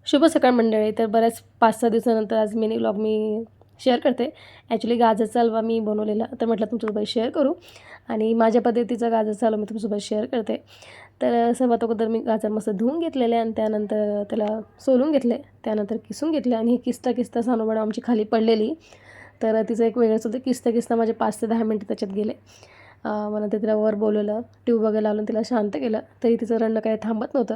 शुभ सकाळ मंडळी. तर बऱ्याच 5-6 दिवसानंतर आज मिनी व्लॉग मी शेअर करते. ॲक्च्युली गाजरचा हलवा मी बनवलेला, तर म्हटलं तुमच्यासोबत शेअर करू आणि माझ्या पद्धतीचा गाजरचा हलवा मी तुमच्यासोबत शेअर करते. तर सर्वात अगोदर मी गाजर मस्त धुवून घेतलेले आणि त्यानंतर त्याला सोलून घेतले, त्यानंतर किसून घेतले आणि ही किसता किसता सानू मॅडम आमची खाली पडलेली. तर तिचं एक वेगळंच होतं, किसता किसता माझे 5 ते 10 मिनटं त्याच्यात गेले. मग नंतर तिला वर बोलवलं, ट्यूब वगैरे लावून तिला शांत केलं, तरी तिचं रडणं काही थांबत नव्हतं.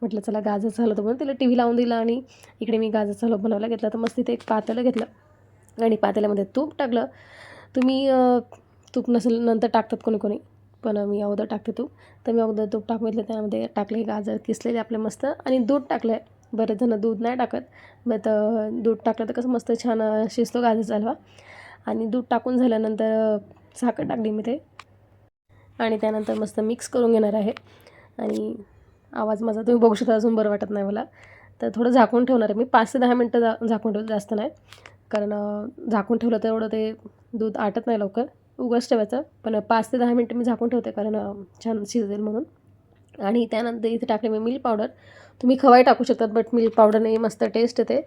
म्हटलं चला गाजरचा हलवा म्हणून तिला टी व्ही लावून दिला आणि इकडे मी गाजरचा हलवा बनवायला घेतला. तर मस्त तिथे एक पातेलं घेतलं आणि पातेल्यामध्ये तूप टाकलं. तुम्ही तूप नसेल नंतर टाकतात कोणी कोणी, पण मी अगोदर टाकते तूप. तर मी अगोदर तूप टाकून घेतलं, त्यामध्ये टाकले गाजर किसलेले आपले मस्त आणि दूध टाकलं आहे. बरेच जण दूध नाही टाकत, बट दूध टाकलं तर कसं मस्त छान शिजतो गाजरचा हलवा. आणि दूध टाकून झाल्यानंतर साखर टाकली मी ते आणि त्यानंतर मस्त मिक्स करून घेणार आहे. आणि आवाज माझा तुम्ही बघू शकता, अजून बरं वाटत नाही मला. तर थोडं झाकून ठेवणार आहे मी 5 ते 10 मिनटं झाकून ठेवलं, जास्त नाही. कारण झाकून ठेवलं तर एवढं ते दूध आटत नाही लवकर, उगाच ठेवायचं. पण 5 ते 10 मिनटं मी झाकून ठेवते, कारण छान शिजेल म्हणून. आणि त्यानंतर इथे टाकले मी मिल्क पावडर. तुम्ही खवाही टाकू शकतात, बट मिल्क पावडरने मस्त टेस्ट येते,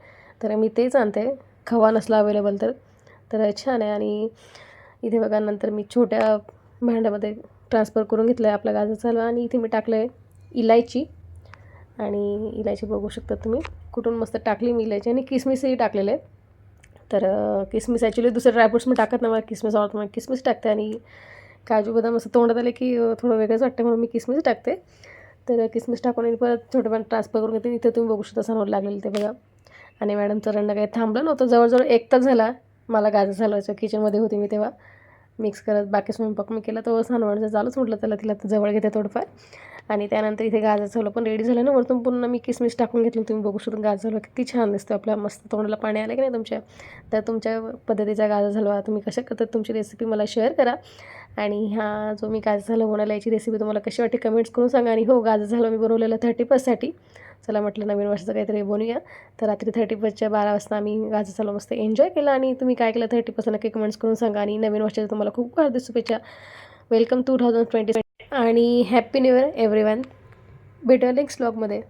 तर मी तेच आणते. खवा नसला अवेलेबल तर छान आहे. आणि इथे बघा नंतर मी छोट्या भांड्यामध्ये ट्रान्सफर करून घेतलं आहे आपला गाजरचा हलवा. आणि इथे मी टाकलं आहे इलायची, आणि इलायची बघू शकता तुम्ही कुठून मस्त टाकली मी इलायची. आणि किसमिसही टाकलेलं आहे. तर किसमिस ॲक्च्युली दुसरे ड्रायफ्रूट्स मी टाकत नाही, मला किसमिस आवडतं, मला किसमिस टाकते. आणि काजू बदाम असं तोंडात आले की थोडं वेगळंच वाटतं, म्हणून मी किसमिस टाकते. तर किसमिस टाकून आणि परत छोटं ट्रान्सफर करून घेते. इथे तुम्ही बघू शकता समोर लागलेलं ते बघा. आणि मॅडमचं रडणं काही थांबलं नव्हतं. जवळजवळ 1 तास झाला मला गाजर हलवायचं. किचनमध्ये होते मी तेव्हा, मिक्स करत बाकी स्वयंपाक मी केला. तो सानवडचं चालूच, म्हटलं त्याला तिला जवळ घेते थोडंफार. आणि त्यानंतर इथे गाजरचं हलवा पण रेडी झालं ना. वरतून पुन्हा मी किसमिस टाकून घेतलं. तुम्ही बघू शकता गाजर हलवा किती छान दिसतो आपल्या, मस्त तोंडाला पाणी आलं की नाही तुमच्या. तर तुमच्या पद्धतीचा गाजर हलवा तुम्ही कशा करतात, तुमची रेसिपी मला शेअर करा. आणि हा जो मी गाजर हलवा बनवला, याची रेसिपी तुम्हाला कशी वाटते कमेंट्स करून सांगा. आणि हो, गाजर हलवा मी बनवलेला 31st चला म्हटलं नवीन वर्षाचं काहीतरी बनवूया. तर रात्री 31st 12 वाजता आम्ही गाजर हलवा मस्त एन्जॉय केला. आणि तुम्ही काय केलं 31st नक्की कमेंट्स करून सांगा. आणि नवीन वर्षाचं तुम्हाला खूप हार्दिक शुभेच्छा. वेलकम 2020 आणि हॅपी न्यू इयर एव्हरीवन. भेटूया नेक्स्ट व्लॉगमध्ये.